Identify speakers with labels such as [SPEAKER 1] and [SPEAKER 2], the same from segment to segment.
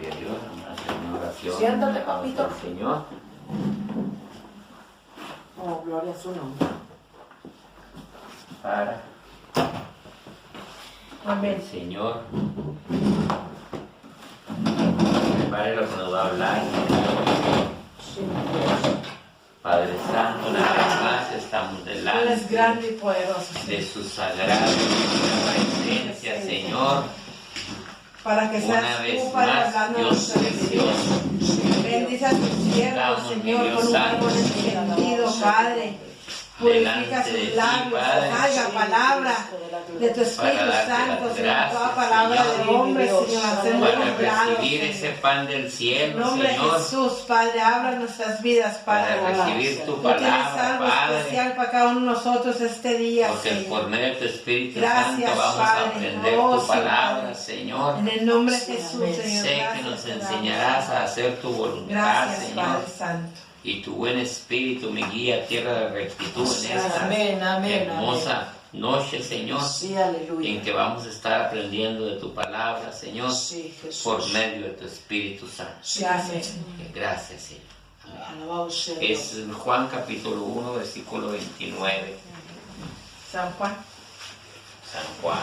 [SPEAKER 1] Gloria a Dios. Vamos a hacer una oración.
[SPEAKER 2] Siéntate, papito.
[SPEAKER 1] Al Señor.
[SPEAKER 2] Oh, gloria a su nombre.
[SPEAKER 1] Para
[SPEAKER 2] Amén.
[SPEAKER 1] el Señor. Prepare lo que nos va a hablar.
[SPEAKER 2] Sí, Dios.
[SPEAKER 1] Padre Santo, una vez más estamos
[SPEAKER 2] Él es
[SPEAKER 1] delante
[SPEAKER 2] grande y poderoso.
[SPEAKER 1] de su sagrada presencia, Señor.
[SPEAKER 2] Para que seas
[SPEAKER 1] Una vez
[SPEAKER 2] tú, Padre,
[SPEAKER 1] más,
[SPEAKER 2] hablando
[SPEAKER 1] Dios precioso.
[SPEAKER 2] Bendice a tus siervos,
[SPEAKER 1] Damos, mi
[SPEAKER 2] Señor,
[SPEAKER 1] Dios
[SPEAKER 2] con un
[SPEAKER 1] santo,
[SPEAKER 2] árbol encendido, Padre. Purifica
[SPEAKER 1] delante de
[SPEAKER 2] sus
[SPEAKER 1] ti,
[SPEAKER 2] labios,
[SPEAKER 1] Padre.
[SPEAKER 2] haga palabra de tu Espíritu
[SPEAKER 1] Para darte
[SPEAKER 2] Santo,
[SPEAKER 1] las
[SPEAKER 2] Señor,
[SPEAKER 1] gracias,
[SPEAKER 2] toda palabra
[SPEAKER 1] Señor.
[SPEAKER 2] de hombre, Señor, hacemos
[SPEAKER 1] Para
[SPEAKER 2] honrados,
[SPEAKER 1] recibir ese
[SPEAKER 2] Señor.
[SPEAKER 1] pan del
[SPEAKER 2] En
[SPEAKER 1] cielo,
[SPEAKER 2] nombre de
[SPEAKER 1] Señor.
[SPEAKER 2] Jesús, Padre, habla nuestras vidas, Padre.
[SPEAKER 1] Para recibir tu
[SPEAKER 2] Tú tienes
[SPEAKER 1] palabra,
[SPEAKER 2] algo
[SPEAKER 1] Padre.
[SPEAKER 2] especial para cada uno de nosotros este día,
[SPEAKER 1] Porque por
[SPEAKER 2] Señor.
[SPEAKER 1] medio de tu Espíritu
[SPEAKER 2] Gracias,
[SPEAKER 1] Santo vamos
[SPEAKER 2] Padre.
[SPEAKER 1] a aprender
[SPEAKER 2] Oh,
[SPEAKER 1] tu
[SPEAKER 2] sí,
[SPEAKER 1] palabra,
[SPEAKER 2] Padre.
[SPEAKER 1] Señor.
[SPEAKER 2] En el nombre de Jesús, Señor.
[SPEAKER 1] Sé que
[SPEAKER 2] gracias
[SPEAKER 1] nos
[SPEAKER 2] te damos.
[SPEAKER 1] enseñarás a hacer tu voluntad,
[SPEAKER 2] Gracias,
[SPEAKER 1] Señor.
[SPEAKER 2] Padre Santo.
[SPEAKER 1] Y tu buen espíritu me guía a tierra de rectitud en esta
[SPEAKER 3] Amén, amén,
[SPEAKER 1] hermosa noche, Señor,
[SPEAKER 3] Sí, aleluya.
[SPEAKER 1] en que vamos a estar aprendiendo de tu palabra, Señor,
[SPEAKER 3] Sí, Jesús.
[SPEAKER 1] por medio de tu Espíritu Santo.
[SPEAKER 3] Sí,
[SPEAKER 2] Gracias.
[SPEAKER 3] amén.
[SPEAKER 1] Gracias, Señor.
[SPEAKER 3] Alabado sea Dios.
[SPEAKER 1] Es Juan capítulo 1, versículo 29.
[SPEAKER 2] San Juan.
[SPEAKER 1] San Juan.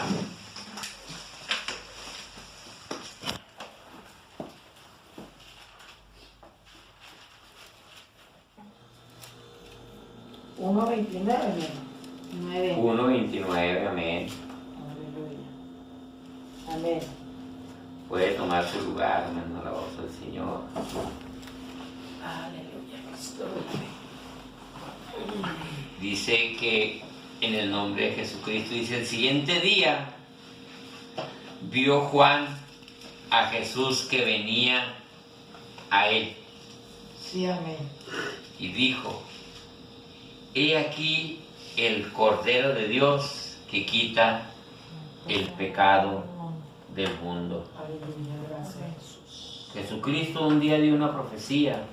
[SPEAKER 2] Uno 29, hermano. 9.
[SPEAKER 1] 1:29, amén.
[SPEAKER 2] Aleluya. Amén.
[SPEAKER 1] Puede tomar su lugar, hermano, la voz del Señor.
[SPEAKER 2] Aleluya. Cristo.
[SPEAKER 1] Dice que en el nombre de Jesucristo, dice, el siguiente día vio Juan a Jesús que venía a él
[SPEAKER 2] Sí, amén.
[SPEAKER 1] y dijo, he aquí el Cordero de Dios que quita el pecado del mundo.
[SPEAKER 2] Aleluya. Gracias, Jesús.
[SPEAKER 1] Jesucristo un día dio una profecía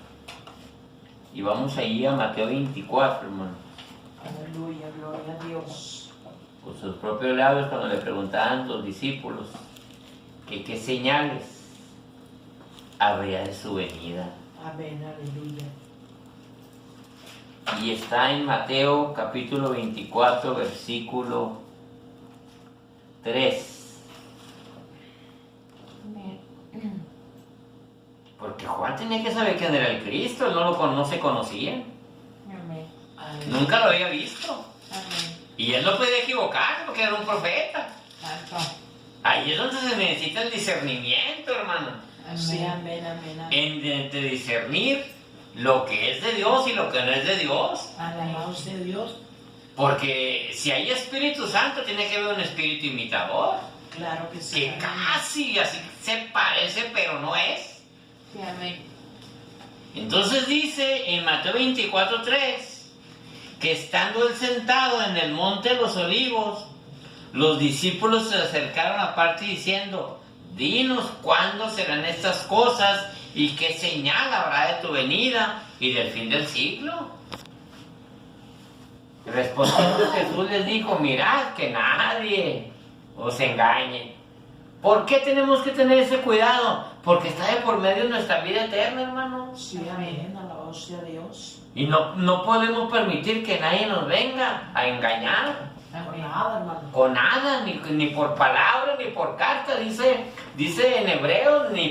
[SPEAKER 1] y vamos allí a Mateo 24, hermano.
[SPEAKER 2] Aleluya. Gloria a Dios.
[SPEAKER 1] Con sus propios labios cuando le preguntaban a los discípulos que qué señales habría de su venida.
[SPEAKER 2] Amén. Aleluya.
[SPEAKER 1] Y está en Mateo capítulo 24, versículo 3. Porque Juan tenía que saber quién era el Cristo, él no se conocía,
[SPEAKER 2] Amén.
[SPEAKER 1] nunca lo había visto.
[SPEAKER 2] Amén.
[SPEAKER 1] Y él no podía equivocarse porque era un profeta.
[SPEAKER 2] Santo.
[SPEAKER 1] Ahí es donde se necesita el discernimiento, hermano.
[SPEAKER 2] Sí, amén, amén, amén.
[SPEAKER 1] De discernir lo que es de Dios y lo que no es de Dios.
[SPEAKER 2] Alabado sea Dios.
[SPEAKER 1] Porque si hay Espíritu Santo, tiene que haber un espíritu imitador.
[SPEAKER 2] Claro que sí.
[SPEAKER 1] Que
[SPEAKER 2] amén.
[SPEAKER 1] casi así se parece, pero no es.
[SPEAKER 2] Sí, amén.
[SPEAKER 1] Entonces dice en Mateo 24:3 que estando él sentado en el monte de los olivos, los discípulos se acercaron aparte diciendo, dinos cuándo serán estas cosas y qué señal habrá de tu venida y del fin del siglo. Respondiendo Jesús les dijo, mirad que nadie os engañe. ¿Por qué tenemos que tener ese cuidado? Porque está de por medio de nuestra vida eterna, hermano.
[SPEAKER 2] Sí, amén. Alabado sea Dios.
[SPEAKER 1] Y no podemos permitir que nadie nos venga a engañar.
[SPEAKER 2] Con nada, hermano.
[SPEAKER 1] Con nada, ni por palabra, ni por carta. Dice en Hebreos, ni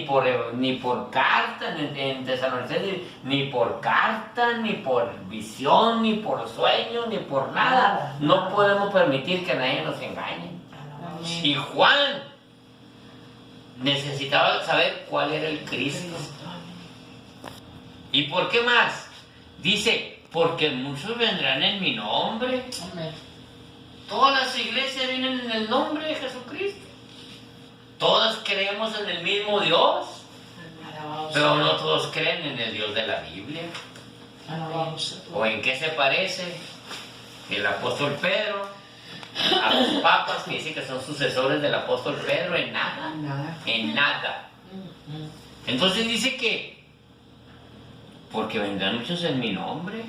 [SPEAKER 1] por carta, en Tesalonicenses, ni por carta, ni por visión, ni por sueño, ni por nada. No podemos permitir que nadie nos engañe.
[SPEAKER 2] Amén.
[SPEAKER 1] Y Juan necesitaba saber cuál era el Cristo. ¿Y por qué más? Dice, porque muchos vendrán en mi nombre.
[SPEAKER 2] Amén.
[SPEAKER 1] Todas las iglesias vienen en el nombre de Jesucristo. Todas creemos en el mismo Dios,
[SPEAKER 2] Alabado
[SPEAKER 1] pero
[SPEAKER 2] sea.
[SPEAKER 1] no todos creen en el Dios de la Biblia.
[SPEAKER 2] Alabado sea.
[SPEAKER 1] ¿O en qué se parece el apóstol Pedro a los papas que dicen que son sucesores del apóstol Pedro? En nada.
[SPEAKER 2] Nada.
[SPEAKER 1] En nada. Entonces dice que porque vendrán muchos en mi nombre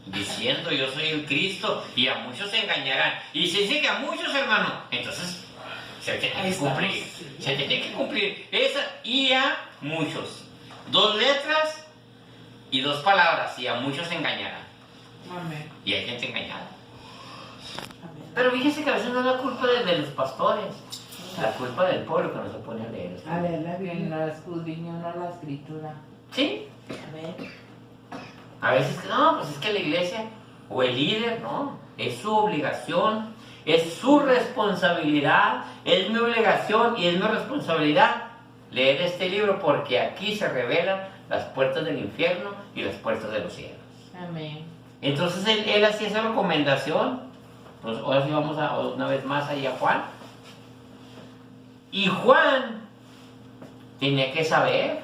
[SPEAKER 1] diciendo yo soy el Cristo y a muchos se engañarán. Y si dice que a muchos, hermano, entonces Se tiene
[SPEAKER 2] Ahí
[SPEAKER 1] que
[SPEAKER 2] estamos,
[SPEAKER 1] cumplir.
[SPEAKER 2] sí.
[SPEAKER 1] Se tiene que cumplir. Esa y a muchos. 2 letras y 2 palabras. Y a muchos engañarán.
[SPEAKER 2] Amén.
[SPEAKER 1] Y hay gente engañada.
[SPEAKER 2] Amén.
[SPEAKER 1] Pero fíjese que a veces no es la culpa de los pastores. La culpa del pueblo que no se pone a leer.
[SPEAKER 2] A ver, la
[SPEAKER 4] Que
[SPEAKER 2] Biblia.
[SPEAKER 4] no escudriñó no la escritura.
[SPEAKER 1] Sí.
[SPEAKER 2] Amén.
[SPEAKER 1] A veces que no, pues es que la iglesia o el líder, no. Es su obligación. Es su responsabilidad. Es mi obligación y es mi responsabilidad leer este libro porque aquí se revelan las puertas del infierno y las puertas de los cielos.
[SPEAKER 4] Amén.
[SPEAKER 1] Entonces él hacía esa recomendación. Pues ahora sí vamos a una vez más ahí a Juan. Y Juan tenía que saber,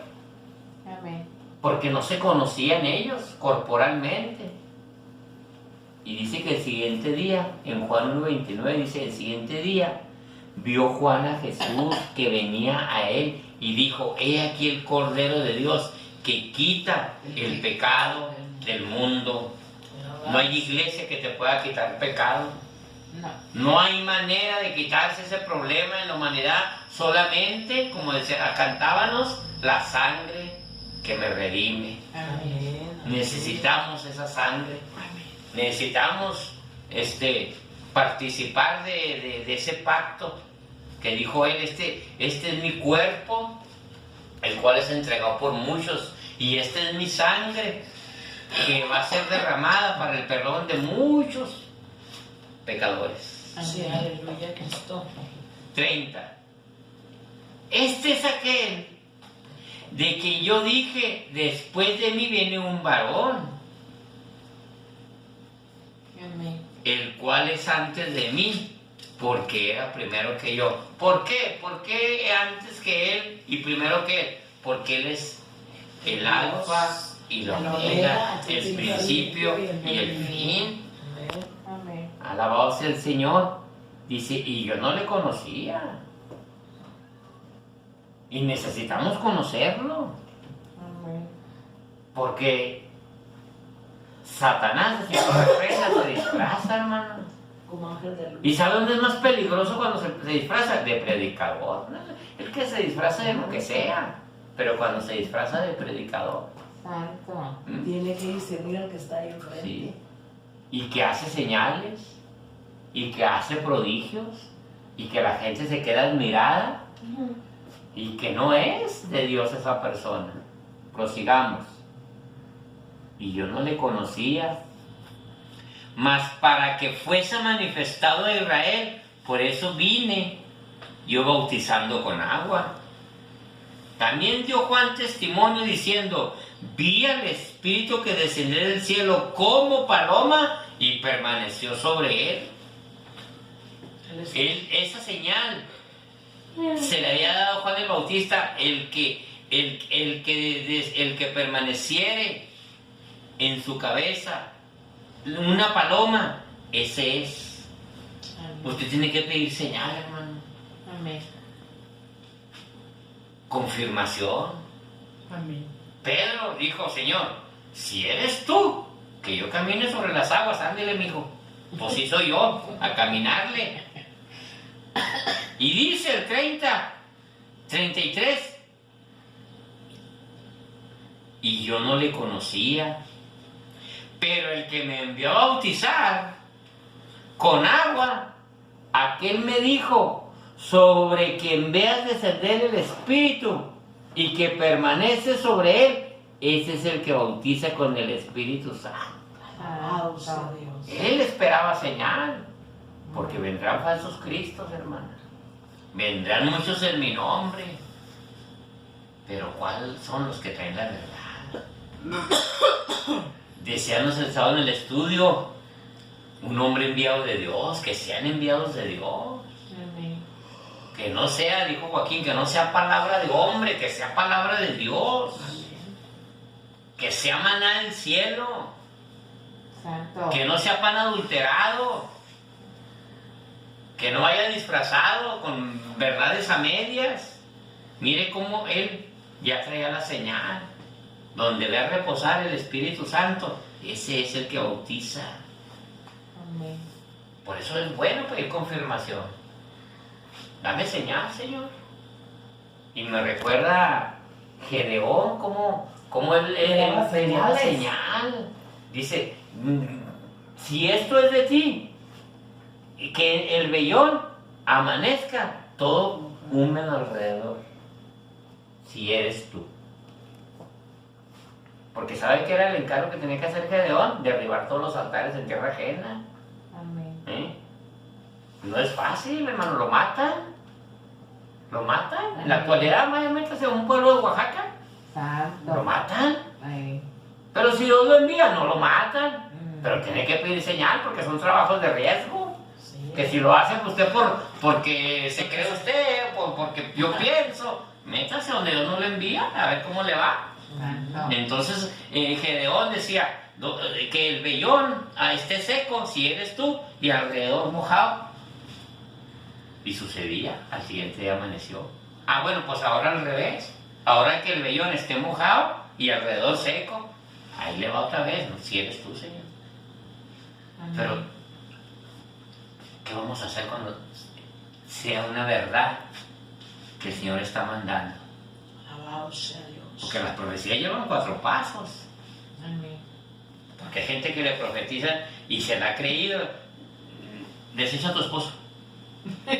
[SPEAKER 4] Amén.
[SPEAKER 1] porque no se conocían ellos corporalmente. Y dice que el siguiente día, en Juan 1:29 dice, el siguiente día vio Juan a Jesús que venía a él y dijo, he aquí el Cordero de Dios que quita el pecado del mundo. No hay iglesia que te pueda quitar pecado.
[SPEAKER 4] No.
[SPEAKER 1] No hay manera de quitarse ese problema en la humanidad, solamente, como decía, cantábamos, la sangre que me redime.
[SPEAKER 2] Amén.
[SPEAKER 1] Necesitamos esa sangre. Necesitamos participar de ese pacto que dijo él, este es mi cuerpo, el cual es entregado por muchos, y esta es mi sangre que va a ser derramada para el perdón de muchos pecadores.
[SPEAKER 2] Sí,
[SPEAKER 4] Amén.
[SPEAKER 2] aleluya, Cristo.
[SPEAKER 1] 30. Este es aquel de que yo dije, después de mí viene un varón,
[SPEAKER 4] Amén.
[SPEAKER 1] el cual es antes de mí, porque era primero que yo. ¿Por qué? ¿Por qué antes que él y primero que él? Porque él es el alfa y la omega, el principio y el fin.
[SPEAKER 2] Amén.
[SPEAKER 4] Amén.
[SPEAKER 1] Alabado sea el Señor. Dice, y yo no le conocía. Y necesitamos conocerlo,
[SPEAKER 4] Amén.
[SPEAKER 1] porque Satanás, si no reprenda, se disfraza, hermano.
[SPEAKER 2] Como ángel de luz.
[SPEAKER 1] ¿Y sabe dónde es más peligroso cuando se disfraza? De predicador, ¿no? El que se disfraza de lo que sea, pero cuando se disfraza de predicador,
[SPEAKER 4] Santo.
[SPEAKER 1] ¿m?
[SPEAKER 2] Tiene que discernir al que está ahí enfrente.
[SPEAKER 1] Sí. Y que hace señales, y que hace prodigios, y que la gente se queda admirada, y que no es de Dios esa persona. Prosigamos. Y yo no le conocía, mas para que fuese manifestado a Israel, por eso vine yo bautizando con agua. También dio Juan testimonio diciendo, vi al Espíritu que descendió del cielo como paloma y permaneció sobre él. Esa señal se le había dado a Juan el Bautista, el que permaneciere en su cabeza una paloma, ese es.
[SPEAKER 4] Amén.
[SPEAKER 1] Usted tiene que pedir señal, hermano.
[SPEAKER 4] Amén.
[SPEAKER 1] Confirmación.
[SPEAKER 2] Amén.
[SPEAKER 1] Pedro dijo, Señor, si eres tú, que yo camine sobre las aguas, ándele, mijo. Pues sí soy yo, a caminarle. Y dice el 33, y yo no le conocía, pero el que me envió a bautizar con agua, aquel me dijo, sobre quien veas descender el Espíritu y que permanece sobre él, ese es el que bautiza con el Espíritu Santo.
[SPEAKER 2] Alabado sea
[SPEAKER 4] Santo.
[SPEAKER 2] Dios.
[SPEAKER 1] Él esperaba señal, porque vendrán falsos cristos, hermanos. Vendrán muchos en mi nombre, pero ¿cuáles son los que traen la verdad? Decíamos el sábado en el estudio, un hombre enviado de Dios, que sean enviados de Dios.
[SPEAKER 4] Amén.
[SPEAKER 1] Que no sea, dijo Joaquín, que no sea palabra de hombre, que sea palabra de Dios. Que sea maná del cielo.
[SPEAKER 4] Santo.
[SPEAKER 1] Que no sea pan adulterado. Que no vaya disfrazado con verdades a medias. Mire cómo él ya traía la señal. Donde ve a reposar el Espíritu Santo, ese es el que bautiza.
[SPEAKER 4] Amén.
[SPEAKER 1] Por eso es bueno pedir confirmación. dame señal, Señor. Y me recuerda Gedeón, cómo él pedía la señal. Dice, si esto es de ti, y que el vellón amanezca todo húmedo alrededor, si eres tú. Porque sabe que era el encargo que tenía que hacer Gedeón, derribar todos los altares en tierra ajena.
[SPEAKER 4] Amén.
[SPEAKER 1] No es fácil, hermano, lo matan. Lo matan. En la actualidad, mayormente, en un pueblo de Oaxaca,
[SPEAKER 4] Santo.
[SPEAKER 1] lo matan.
[SPEAKER 4] Ay.
[SPEAKER 1] Pero si Dios lo envía, no lo matan. Pero tiene que pedir señal porque son trabajos de riesgo.
[SPEAKER 2] Sí.
[SPEAKER 1] Que si lo hace usted porque se cree usted, porque yo pienso, métase donde Dios no lo envía, a ver cómo le va.
[SPEAKER 4] Santo.
[SPEAKER 1] Entonces Gedeón decía que el vellón esté seco si eres tú y alrededor mojado. Y sucedía, al siguiente día amaneció. Bueno, pues ahora al revés. Ahora que el vellón esté mojado y alrededor seco, ahí le va otra vez, si eres tú, Señor.
[SPEAKER 4] Amén.
[SPEAKER 1] Pero, ¿qué vamos a hacer cuando sea una verdad que el Señor está mandando?
[SPEAKER 3] Alabado sea Dios.
[SPEAKER 1] Porque las profecías llevan 4 pasos.
[SPEAKER 4] Amén.
[SPEAKER 1] Porque hay gente que le profetiza y se la ha creído. Desecha a tu esposo.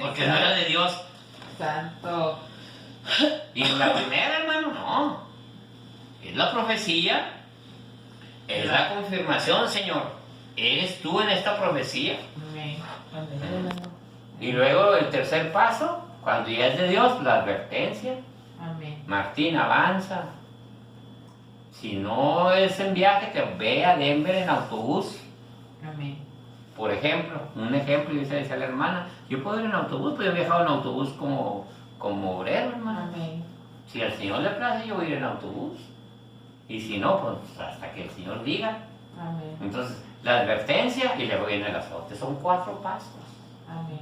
[SPEAKER 1] Porque no era de Dios.
[SPEAKER 4] Santo.
[SPEAKER 1] Y en la primera, hermano, no. Es la profecía. Es la confirmación, Señor. ¿Eres tú en esta profecía?
[SPEAKER 4] Amén.
[SPEAKER 2] Amén.
[SPEAKER 1] Y luego el tercer paso, cuando ya es de Dios, la advertencia.
[SPEAKER 4] Amén.
[SPEAKER 1] Martín, avanza. Si no es en viaje, te ve a Denver en autobús.
[SPEAKER 4] Amén.
[SPEAKER 1] Por ejemplo, un ejemplo, dice la hermana, yo puedo ir en autobús, pues yo he viajado en autobús como obrero, hermano.
[SPEAKER 4] Amén.
[SPEAKER 1] Si al Señor le place, yo voy a ir en autobús. Y si no, pues hasta que el Señor diga.
[SPEAKER 4] Amén.
[SPEAKER 1] Entonces, la advertencia y luego viene el azote. Son 4 pasos.
[SPEAKER 4] Amén.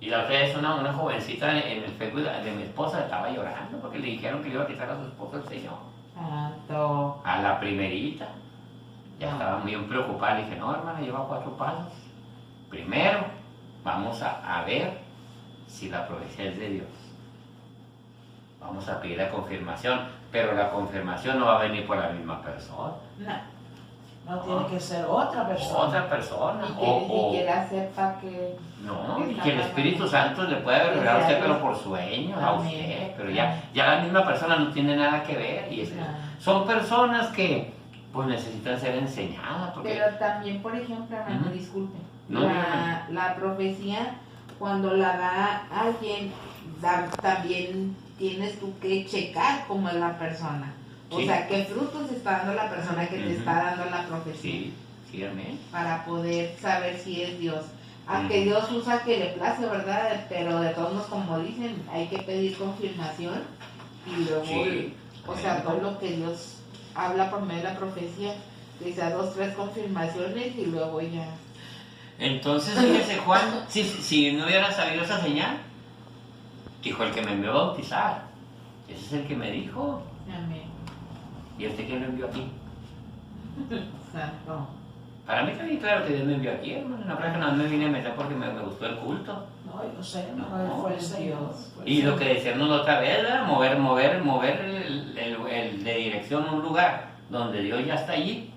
[SPEAKER 1] Y la otra vez una jovencita en el Facebook de mi esposa estaba llorando porque le dijeron que le iba a quitar a su esposo el Señor.
[SPEAKER 4] Santo.
[SPEAKER 1] A la primerita. Ya estaba muy preocupada. Le dije, no, hermana, lleva 4 pasos. Primero, vamos a ver si la profecía es de Dios. Vamos a pedir la confirmación, pero la confirmación no va a venir por la misma persona.
[SPEAKER 2] No tiene que ser otra persona.
[SPEAKER 1] Otra persona.
[SPEAKER 4] Y que ni siquiera sepa que...
[SPEAKER 1] No, y que el Espíritu Santo le puede revelar a usted, pero por sueños, a usted. Pero ya la misma persona no tiene nada que ver. Y son personas que pues necesitan ser enseñadas. Porque...
[SPEAKER 4] Pero también, por ejemplo, hermano, disculpe,
[SPEAKER 1] No,
[SPEAKER 4] la profecía, cuando la da alguien, también tienes tú que checar cómo es la persona. O
[SPEAKER 1] Sí.
[SPEAKER 4] sea, qué frutos está dando la persona que te está dando la profecía.
[SPEAKER 1] Sí, amén.
[SPEAKER 4] Para poder saber si es Dios. Aunque Dios usa que le place, ¿verdad? Pero de todos modos, como dicen, hay que pedir confirmación y luego,
[SPEAKER 1] Sí.
[SPEAKER 4] o sea, todo lo que Dios habla por medio de la profecía, que sea 2, 3 confirmaciones y luego ya.
[SPEAKER 1] Entonces, fíjese, Juan, si no hubiera sabido esa señal, dijo el que me envió a bautizar. Ese es el que me dijo.
[SPEAKER 4] Amén.
[SPEAKER 1] ¿Y este quién lo envió aquí?
[SPEAKER 4] Santo.
[SPEAKER 1] Para mí está bien claro que Dios me envió aquí, hermano. No creo que no me vine a meter porque me gustó el culto.
[SPEAKER 2] No, yo sé, no,
[SPEAKER 1] No,
[SPEAKER 2] fue el
[SPEAKER 4] es
[SPEAKER 2] Señor.
[SPEAKER 4] Dios.
[SPEAKER 2] Fue el
[SPEAKER 1] Y lo
[SPEAKER 2] Señor.
[SPEAKER 1] que decíamos la otra vez, ¿verdad? Mover el de dirección a un lugar donde Dios ya está allí,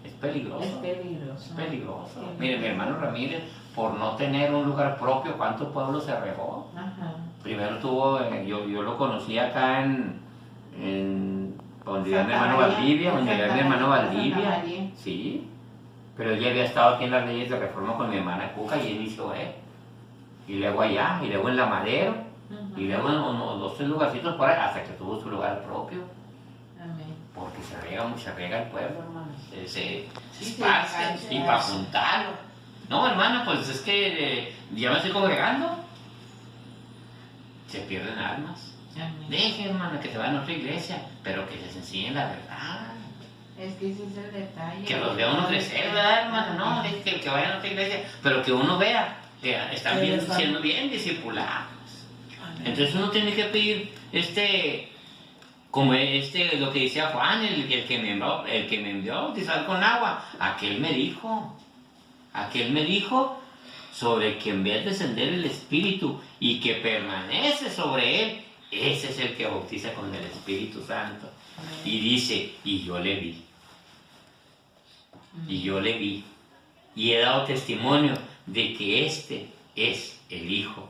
[SPEAKER 1] es peligroso.
[SPEAKER 4] Es peligroso.
[SPEAKER 1] Es peligroso.
[SPEAKER 4] Sí.
[SPEAKER 1] Mire, mi hermano Ramírez, por no tener un lugar propio, ¿cuánto pueblo se regó?
[SPEAKER 4] Ajá.
[SPEAKER 1] Primero tuvo, yo lo conocí acá en donde vivía mi
[SPEAKER 4] Santa
[SPEAKER 1] hermano
[SPEAKER 4] María,
[SPEAKER 1] Valdivia, donde vivía mi hermano
[SPEAKER 4] Santa
[SPEAKER 1] Valdivia.
[SPEAKER 4] María.
[SPEAKER 1] Sí, pero ella había estado aquí en las leyes de reforma con mi hermana Cuca y él hizo, y luego allá, y luego en La Madero,
[SPEAKER 4] Ujú.
[SPEAKER 1] y luego en unos 2 o 3 lugarcitos por ahí, hasta que tuvo su lugar propio,
[SPEAKER 4] Amén.
[SPEAKER 1] porque se riega el pueblo, hermano, se
[SPEAKER 4] Sí,
[SPEAKER 1] esparce,
[SPEAKER 4] se
[SPEAKER 1] y para juntarlo. No, hermana, pues es que ya me estoy congregando, se pierden almas.
[SPEAKER 4] Amén.
[SPEAKER 1] Deje, hermano, que se vayan a otra iglesia, pero que les enseñen la verdad.
[SPEAKER 4] Es que ese es el detalle.
[SPEAKER 1] Que los vea uno crecer, ¿verdad, hermano? No, es que vayan a otra iglesia, pero que uno vea que están bien, siendo bien discipulados.
[SPEAKER 2] Amén.
[SPEAKER 1] Entonces uno tiene que pedir como lo que decía Juan, el que me envió a bautizar con agua. Aquel me dijo, sobre quien ve descender el Espíritu y que permanece sobre él, ese es el que bautiza con el Espíritu Santo. Y dice, y yo le vi. Y yo le vi. Y he dado testimonio de que este es el Hijo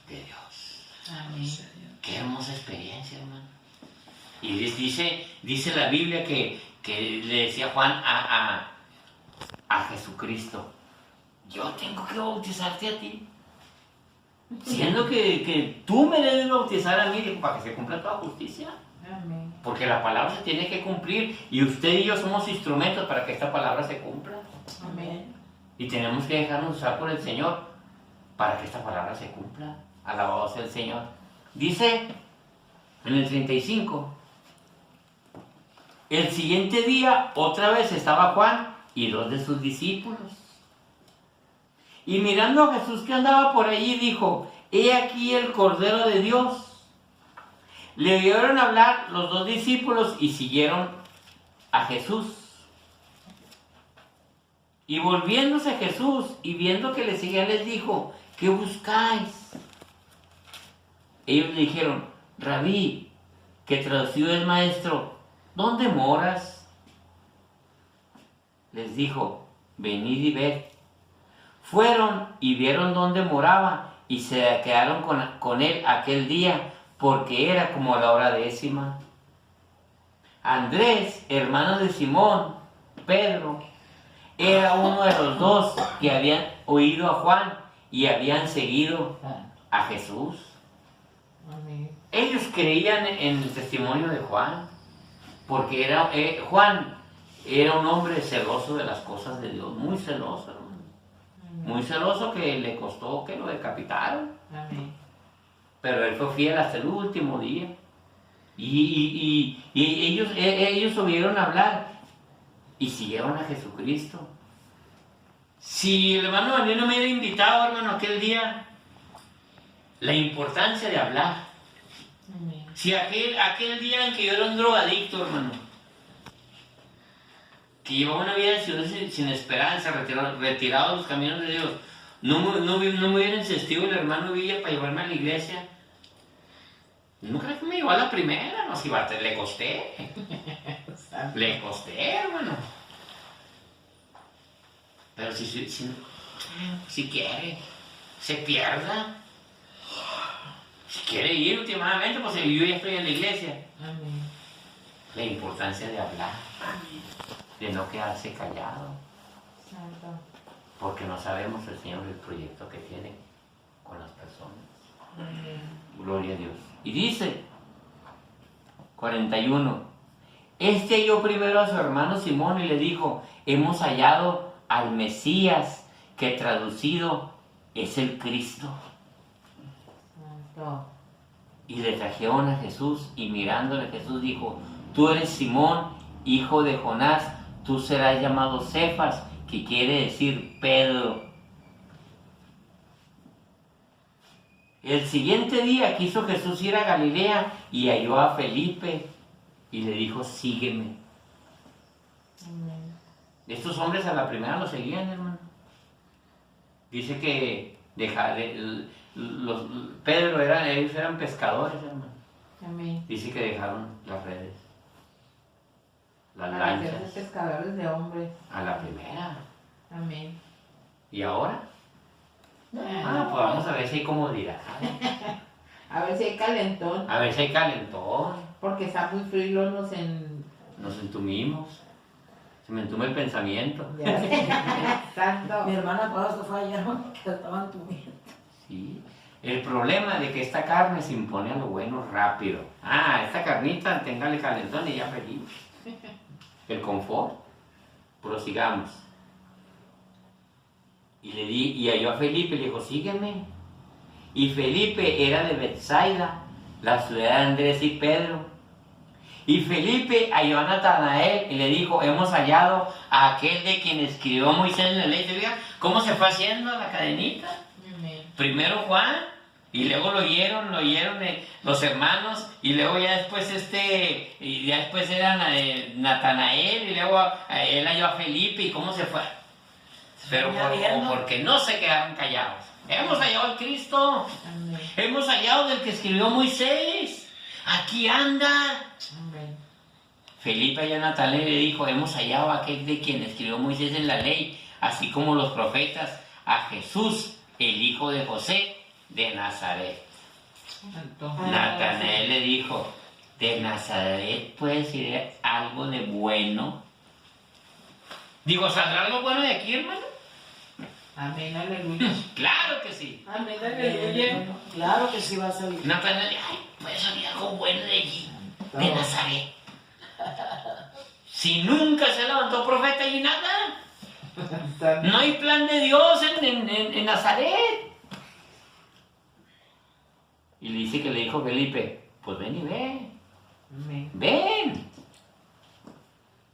[SPEAKER 1] de Dios.
[SPEAKER 4] Amén.
[SPEAKER 1] Qué hermosa experiencia, hermano. Y dice la Biblia que le decía Juan a Jesucristo, yo tengo que bautizarte a ti. Siendo que tú me debes bautizar a mí, digo, para que se cumpla toda justicia.
[SPEAKER 4] Amén.
[SPEAKER 1] Porque la palabra se tiene que cumplir y usted y yo somos instrumentos para que esta palabra se cumpla.
[SPEAKER 2] Amén.
[SPEAKER 1] Y tenemos que dejarnos usar por el Señor para que esta palabra se cumpla. Alabado sea el Señor. Dice en el 35, el siguiente día otra vez estaba Juan y 2 de sus discípulos. Y mirando a Jesús que andaba por allí, dijo, he aquí el Cordero de Dios. Le oyeron hablar los 2 discípulos y siguieron a Jesús. Y volviéndose Jesús y viendo que le seguían, les dijo, ¿qué buscáis? Ellos le dijeron, Rabí, que traducido es maestro, ¿dónde moras? Les dijo, venid y ved. Fueron y vieron dónde moraba y se quedaron con él aquel día, porque era como la hora 10. Andrés, hermano de Simón, Pedro, era uno de los 2 que habían oído a Juan y habían seguido a Jesús.
[SPEAKER 4] Amén.
[SPEAKER 1] Ellos creían en el testimonio de Juan, porque Juan era un hombre celoso de las cosas de Dios, muy celoso, hermano. Muy celoso, que le costó que lo decapitaron.
[SPEAKER 4] Amén.
[SPEAKER 1] Pero él fue fiel hasta el último día. Y ellos oyeron hablar y siguieron a Jesucristo. Si el hermano Daniel no me hubiera invitado, hermano, aquel día, la importancia de hablar.
[SPEAKER 4] Amén.
[SPEAKER 1] Si aquel día en que yo era un drogadicto, hermano, que llevaba una vida sin esperanza, retirado de los caminos de Dios, no me hubiera insistido el hermano Villa para llevarme a la iglesia. No creo que me llevó a la primera, no, si le costé. Le costé, hermano. Pero si quiere, se pierda. Si quiere ir últimamente, pues yo ya estoy en la iglesia.
[SPEAKER 4] Amén.
[SPEAKER 1] La importancia de hablar, de no quedarse callado,
[SPEAKER 4] Santo.
[SPEAKER 1] porque no sabemos el Señor el proyecto que tiene con las personas.
[SPEAKER 4] Amén.
[SPEAKER 1] Gloria a Dios. Y dice, 41, este halló primero a su hermano Simón y le dijo, hemos hallado al Mesías, que traducido es el Cristo.
[SPEAKER 4] Santo.
[SPEAKER 1] Y le trajeron a Jesús, y mirándole Jesús dijo, tú eres Simón, hijo de Jonás, tú serás llamado Cefas, que quiere decir Pedro. El siguiente día quiso Jesús ir a Galilea y halló a Felipe y le dijo, sígueme.
[SPEAKER 4] Amén.
[SPEAKER 1] Estos hombres a la primera lo seguían, hermano. Dice que Pedro ellos eran pescadores, hermano.
[SPEAKER 4] Amén.
[SPEAKER 1] Dice que dejaron las redes, las
[SPEAKER 4] Para
[SPEAKER 1] lanchas,
[SPEAKER 4] ser pescadores de hombres.
[SPEAKER 1] a la primera.
[SPEAKER 4] Amén.
[SPEAKER 1] ¿Y ahora? Pues vamos a ver si hay comodidad.
[SPEAKER 4] A ver si hay calentón.
[SPEAKER 1] A ver si hay calentón.
[SPEAKER 4] Porque está muy frío, nos en...
[SPEAKER 1] Nos entumimos. Se me entume el pensamiento.
[SPEAKER 4] Ya sé. Santo.
[SPEAKER 2] Mi hermana cuando fue ayer que estaban tumiendo.
[SPEAKER 1] Sí. El problema de que esta carne se impone a lo bueno rápido. Esta carnita, téngale calentón y ya feliz. El confort. Prosigamos. Y halló a Felipe y le dijo, sígueme. Y Felipe era de Betsaida, la ciudad de Andrés y Pedro. Y Felipe halló a Natanael y le dijo, hemos hallado a aquel de quien escribió Moisés en la ley. ¿Vean cómo se fue haciendo la cadenita?
[SPEAKER 4] Amén.
[SPEAKER 1] Primero Juan, y luego lo oyeron los hermanos, y luego ya después era Natanael, y luego él halló a Felipe, y cómo se pero porque no se quedaron callados. Hemos hallado al Cristo,
[SPEAKER 4] Amén.
[SPEAKER 1] hemos hallado del que escribió Moisés, aquí anda.
[SPEAKER 4] Amén.
[SPEAKER 1] Felipe y a Natanael le dijo, hemos hallado a aquel de quien escribió Moisés en la ley, así como los profetas, a Jesús, el hijo de José, de Nazaret. Natanael le dijo, ¿de Nazaret puede decir algo de bueno? Digo, ¿saldrá algo bueno de aquí, hermano?
[SPEAKER 4] Amén, aleluya.
[SPEAKER 1] Claro que sí.
[SPEAKER 4] Amén,
[SPEAKER 2] Bien,
[SPEAKER 4] aleluya.
[SPEAKER 2] hermano. Claro que sí va a salir.
[SPEAKER 1] Natanael, ay, puede salir algo bueno de aquí, de Nazaret. Si nunca se levantó profeta y nada, no hay plan de Dios en Nazaret. Y le dice que le dijo Felipe, pues ven y ve,
[SPEAKER 4] Amén.
[SPEAKER 1] ven.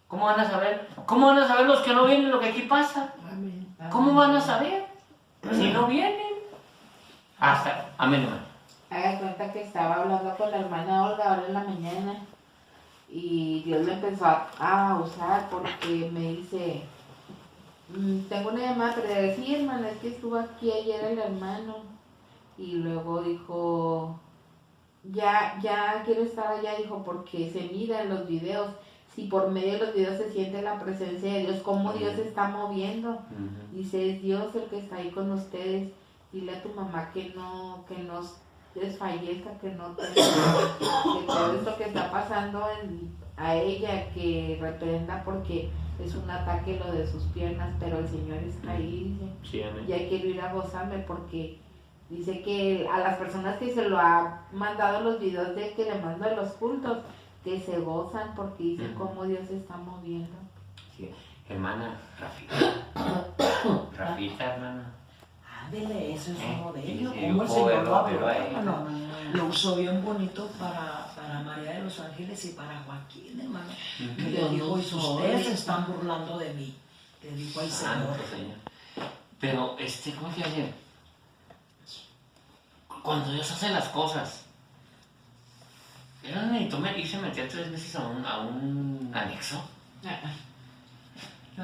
[SPEAKER 1] ¿Cómo van a saber? ¿Cómo van a saber los que no vienen lo que aquí pasa?
[SPEAKER 2] Amén.
[SPEAKER 1] ¿Cómo van a saber si no vienen? Hasta, amén, hermano.
[SPEAKER 4] Haga cuenta que estaba hablando con la hermana Olga ahora en la mañana y Dios le empezó a usar porque me dice, tengo una llamada, pero sí, hermana, es que estuvo aquí ayer el hermano y luego dijo, ya quiero estar allá, dijo, porque se mira en los videos, si por medio de los videos se siente la presencia de Dios, cómo Dios se está moviendo. Dice, es Dios el que está ahí con ustedes. Dile a tu mamá que no desfallezca, que no tenga, que todo esto que está pasando a ella, que reprenda porque es un ataque lo de sus piernas, pero el Señor está ahí, dice.
[SPEAKER 1] Sí, amén.
[SPEAKER 4] Ya quiero ir a gozarme porque dice que a las personas que se lo ha mandado los videos de que le manda los cultos, que se gozan porque dicen cómo Dios se está moviendo.
[SPEAKER 1] Sí. Hermana, Rafita, hermana.
[SPEAKER 2] Ándele, eso es un modelo.
[SPEAKER 1] Sí,
[SPEAKER 2] Como el
[SPEAKER 1] sí,
[SPEAKER 2] Señor lo
[SPEAKER 1] pero
[SPEAKER 2] habló,
[SPEAKER 1] ahí,
[SPEAKER 2] hermano. Lo usó bien bonito para María de los Ángeles y para Joaquín, hermano. Que le dijo, y ustedes se están burlando de mí. Le dijo al Señor.
[SPEAKER 1] Santo Señor. Pero, ¿cómo que ayer? Cuando Dios hace las cosas, él no necesitó irse a meter 3 veces a un anexo.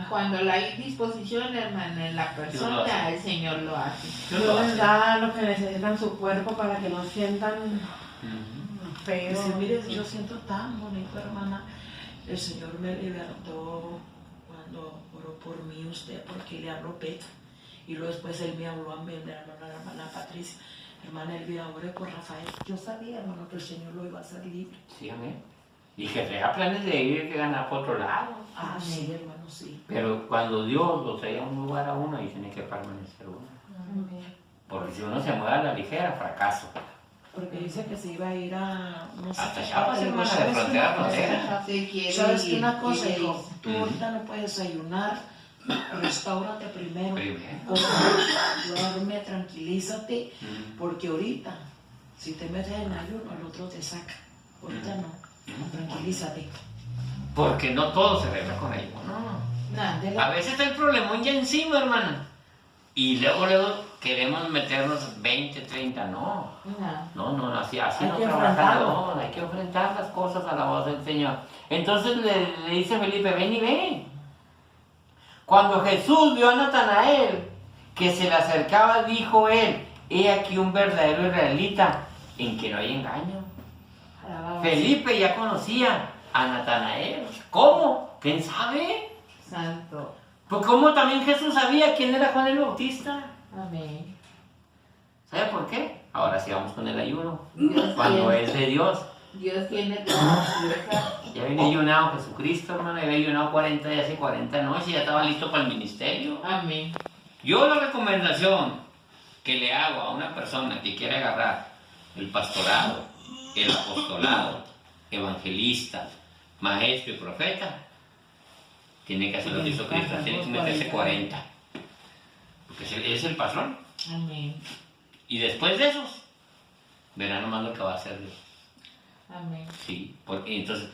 [SPEAKER 4] Cuando la hay disposición, hermana, en la
[SPEAKER 1] Dios lo
[SPEAKER 4] persona,
[SPEAKER 1] hace.
[SPEAKER 4] el Señor lo hace.
[SPEAKER 1] Dios lo
[SPEAKER 5] Dios
[SPEAKER 1] hace.
[SPEAKER 5] les da lo que necesitan su cuerpo para que no sientan feo.
[SPEAKER 2] Dice, mire, yo siento tan bonito, hermana. El Señor me libertó cuando oró por mí usted, porque le habló Petra. Y luego después él me habló a mí, la hermana Patricia. Hermana Elvira, oré por Rafael. Yo sabía, hermano, que el Señor lo iba a hacer libre.
[SPEAKER 1] Sí, amén. Y que tenga planes de ir que ganar por otro lado.
[SPEAKER 2] Ah, sí, hermano, sí.
[SPEAKER 1] Pero cuando Dios lo trae a un lugar a uno, ahí tiene que permanecer uno. Porque si uno se mueve a la ligera, fracaso.
[SPEAKER 2] Porque dice que se iba a ir a... No sé,
[SPEAKER 1] Hasta
[SPEAKER 2] qué
[SPEAKER 1] Chiapas,
[SPEAKER 2] parte,
[SPEAKER 1] hermana,
[SPEAKER 2] ¿sabes
[SPEAKER 1] de
[SPEAKER 2] qué
[SPEAKER 1] frontera a
[SPEAKER 2] una cosa?
[SPEAKER 1] frontera.
[SPEAKER 4] Se quiere
[SPEAKER 2] ¿Sabes qué
[SPEAKER 4] ir,
[SPEAKER 2] una cosa,
[SPEAKER 4] quiere
[SPEAKER 2] hijo? Tú
[SPEAKER 1] ir.
[SPEAKER 2] ahorita no puedes ayunar, restáurate primero.
[SPEAKER 1] Primero.
[SPEAKER 2] Duerme, tranquilízate,
[SPEAKER 1] Mm.
[SPEAKER 2] porque ahorita, si te metes en ayuno, el otro te saca. Ahorita no. Tranquilízate.
[SPEAKER 1] Porque no todo se arregla con ello, no.
[SPEAKER 4] Nada,
[SPEAKER 1] A veces está el problemón ya encima, hermana. Y luego queremos meternos 20, 30, no. No, así
[SPEAKER 2] Hay
[SPEAKER 1] no
[SPEAKER 2] que
[SPEAKER 1] trabaja
[SPEAKER 2] enfrentarlo.
[SPEAKER 1] no, hay que enfrentar las cosas a la voz del Señor. Entonces le dice Felipe, ven y ven. Cuando Jesús vio a Natanael que se le acercaba, dijo él, he aquí un verdadero israelita en que no hay engaño. Felipe ya conocía a Natanael. ¿Cómo? ¿Quién sabe?
[SPEAKER 4] santo.
[SPEAKER 1] Pues como también Jesús sabía quién era Juan el Bautista.
[SPEAKER 4] Amén.
[SPEAKER 1] ¿Sabe por qué? Ahora sí vamos con el ayuno.
[SPEAKER 4] Dios
[SPEAKER 1] Cuando
[SPEAKER 4] tiene,
[SPEAKER 1] es de Dios.
[SPEAKER 4] Dios tiene toda la fuerza.
[SPEAKER 1] Ya había ayunado Jesucristo, hermano. Ya había ayunado 40 días y 40 noches. Ya estaba listo para el ministerio.
[SPEAKER 4] Amén.
[SPEAKER 1] Yo la recomendación que le hago a una persona que quiere agarrar el pastorado, el apostolado, evangelista, maestro y profeta, tiene que hacer lo que hizo Cristo, tiene que meterse 40. Porque es el patrón.
[SPEAKER 4] Amén.
[SPEAKER 1] Y después de esos, verán nomás lo que va a hacer Dios.
[SPEAKER 4] Amén.
[SPEAKER 1] Sí, entonces,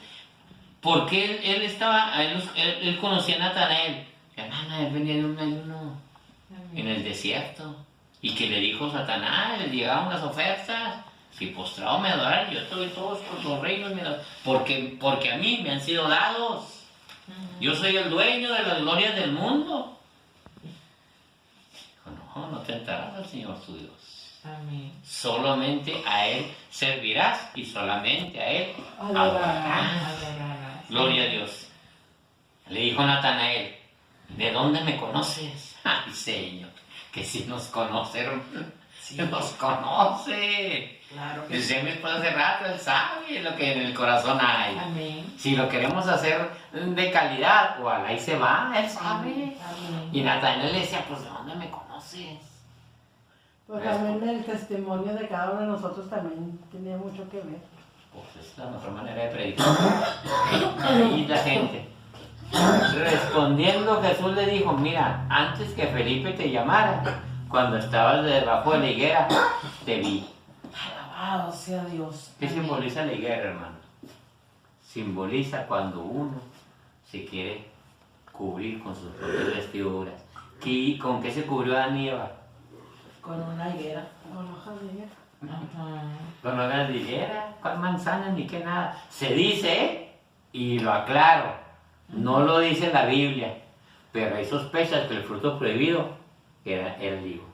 [SPEAKER 1] porque él conocía a Natanael. Natanael venía de un ayuno en el desierto. Y que le dijo Satanás, le llegaban las ofertas. Si postrado me adorar, yo estoy todos por los reinos, porque a mí me han sido dados. Yo soy el dueño de las glorias del mundo. No, no tentarás al Señor tu Dios.
[SPEAKER 4] Amén.
[SPEAKER 1] Solamente a Él servirás y solamente a Él
[SPEAKER 5] Adorarás.
[SPEAKER 4] Adorarás.
[SPEAKER 1] Gloria a Dios. Le dijo Natanael, ¿de dónde me conoces? Ay, Señor, que si nos conoce, hermano.
[SPEAKER 2] Sí,
[SPEAKER 1] Nos conoce.
[SPEAKER 2] claro que sí.
[SPEAKER 1] Decía mi esposa hace rato, Él sabe lo que en el corazón hay.
[SPEAKER 4] Amén.
[SPEAKER 1] Si lo queremos hacer de calidad, o ahí se va, Él sabe.
[SPEAKER 4] Amén.
[SPEAKER 1] Y Natanael le decía, pues ¿de dónde me conoces?
[SPEAKER 5] Pues también el testimonio de cada uno de nosotros también tenía mucho que ver.
[SPEAKER 1] Pues es la mejor manera de predicar. Ahí la gente. Respondiendo Jesús le dijo, mira, antes que Felipe te llamara, cuando estabas debajo de la higuera, te vi.
[SPEAKER 2] Alabado sea Dios.
[SPEAKER 1] ¿Qué simboliza la higuera, hermano? Simboliza cuando uno se quiere cubrir con sus propias vestiduras. ¿Con qué se cubrió Adán y Eva?
[SPEAKER 2] Con una higuera.
[SPEAKER 5] Con hojas de higuera.
[SPEAKER 4] Ajá.
[SPEAKER 1] Con hojas de higuera, ¿cuál manzana ni qué nada? Se dice, y lo aclaro, no lo dice la Biblia, pero hay sospechas que el fruto prohibido era el higo.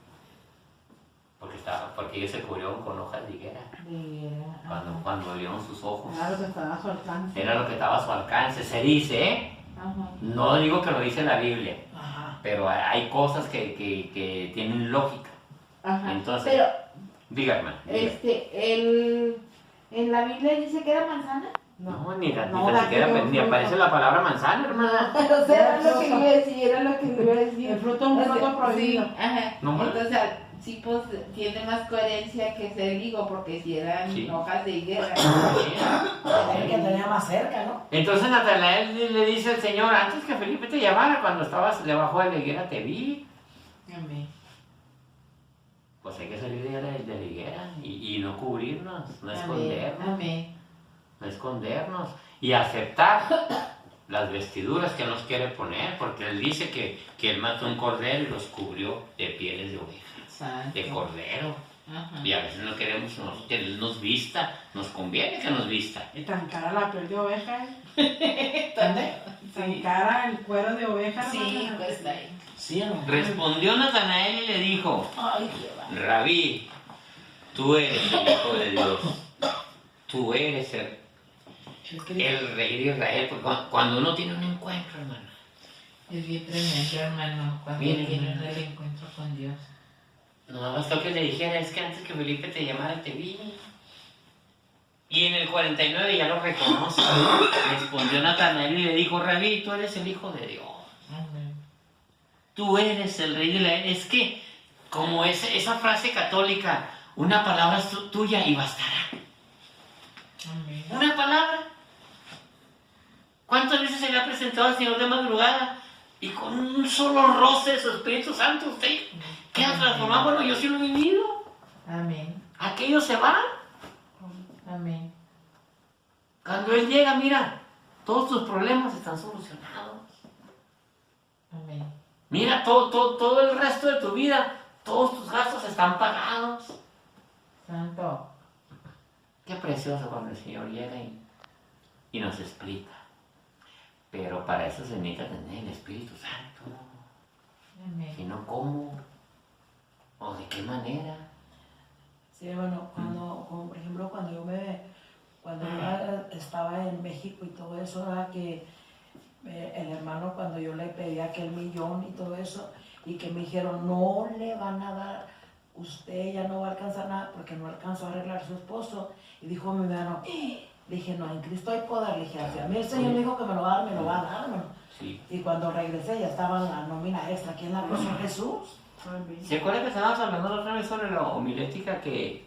[SPEAKER 1] Porque ellos se cubrieron con hojas de higuera.
[SPEAKER 4] De higuera.
[SPEAKER 1] Cuando abrieron sus ojos.
[SPEAKER 5] Era lo que estaba a su alcance.
[SPEAKER 1] Era lo que estaba a su alcance. Se dice, ¿eh?
[SPEAKER 4] Ajá.
[SPEAKER 1] No digo que lo dice la Biblia,
[SPEAKER 2] Ajá.
[SPEAKER 1] pero hay cosas que tienen lógica.
[SPEAKER 4] Ajá.
[SPEAKER 1] Entonces,
[SPEAKER 4] Pero,
[SPEAKER 1] dígame.
[SPEAKER 4] en la Biblia dice que era manzana.
[SPEAKER 1] No, ni tan
[SPEAKER 5] No,
[SPEAKER 1] siquiera
[SPEAKER 5] la que
[SPEAKER 1] ni
[SPEAKER 5] yo-
[SPEAKER 1] aparece la palabra manzana, hermana.
[SPEAKER 4] O sea, era lo que iba a decir, era lo que iba a decir.
[SPEAKER 5] El fruto, un fruto
[SPEAKER 4] Sí,
[SPEAKER 5] prohibido.
[SPEAKER 4] ajá.
[SPEAKER 1] No más.
[SPEAKER 4] Entonces, sí, pues tiene más coherencia que ser higo, porque si eran
[SPEAKER 1] Sí.
[SPEAKER 4] hojas de higuera.
[SPEAKER 2] El que tenía más cerca, ¿no?
[SPEAKER 1] Entonces Natanael le dice al Señor, antes que Felipe te llamara, cuando estabas debajo de la higuera te vi.
[SPEAKER 4] Amén.
[SPEAKER 1] Pues hay que salir de la higuera y no cubrirnos, no
[SPEAKER 4] Amén.
[SPEAKER 1] escondernos,
[SPEAKER 4] Amén.
[SPEAKER 1] no escondernos y aceptar las vestiduras que nos quiere poner, porque Él dice que Él mató un cordero y los cubrió de pieles de oveja,
[SPEAKER 4] Santo.
[SPEAKER 1] de cordero.
[SPEAKER 4] Ajá.
[SPEAKER 1] Y a veces no queremos que Él nos vista, nos conviene que nos vista.
[SPEAKER 5] Y tan cara la piel de oveja, ¿eh? Tan cara el cuero de oveja.
[SPEAKER 4] Sí,
[SPEAKER 5] hermana.
[SPEAKER 4] pues ahí.
[SPEAKER 2] Sí, ¿no?
[SPEAKER 1] Respondió Natanael y le dijo,
[SPEAKER 2] Ay, qué va.
[SPEAKER 1] Rabí, tú eres el Hijo de Dios, tú eres el Rey de Israel. Porque cuando uno tiene un encuentro, hermano,
[SPEAKER 4] Es bien tremendo, hermano, cuando
[SPEAKER 1] Bien,
[SPEAKER 4] tienes
[SPEAKER 1] hermano.
[SPEAKER 4] el encuentro con Dios.
[SPEAKER 1] no bastó que le dijera, es que antes que Felipe te llamara te vi. Y en el 49 ya lo reconoce. Respondió Natanael y le dijo, Rabí, tú eres el Hijo de Dios.
[SPEAKER 4] Amén.
[SPEAKER 1] Tú eres el Rey de Israel. Es que, como esa frase católica, una palabra es tuya y bastará.
[SPEAKER 4] Amén.
[SPEAKER 1] Una palabra. ¿Cuántas veces se le ha presentado al Señor de madrugada? Y con un solo roce de su Espíritu Santo, usted queda transformado. Bueno, yo sí lo he vivido.
[SPEAKER 4] Amén.
[SPEAKER 1] Aquello se va.
[SPEAKER 4] Amén.
[SPEAKER 1] Cuando Él llega, mira, todos tus problemas están solucionados.
[SPEAKER 4] Amén.
[SPEAKER 1] Mira, todo el resto de tu vida, todos tus gastos están pagados.
[SPEAKER 4] Santo.
[SPEAKER 1] Qué precioso cuando el Señor llega y nos explica. Pero para eso se necesita tener el Espíritu Santo.
[SPEAKER 4] Amén.
[SPEAKER 1] Si no, ¿cómo? ¿O de qué manera?
[SPEAKER 2] Sí, bueno, como por ejemplo, cuando yo estaba en México y todo eso, era que el hermano, cuando yo le pedí aquel millón y todo eso, y que me dijeron, no le van a dar, usted ya no va a alcanzar nada porque no alcanzó a arreglar a su esposo. Y dijo mi hermano, le dije, no, en Cristo hay poder. Le dije, si a mí el Señor me dijo que me lo va a dar, me lo va a dar, hermano.
[SPEAKER 1] Sí.
[SPEAKER 2] Y cuando regresé ya estaba en la nómina extra. ¿Quién la puso? Jesús.
[SPEAKER 5] Amén.
[SPEAKER 1] ¿Se acuerda que estábamos hablando la otra vez sobre la homilética que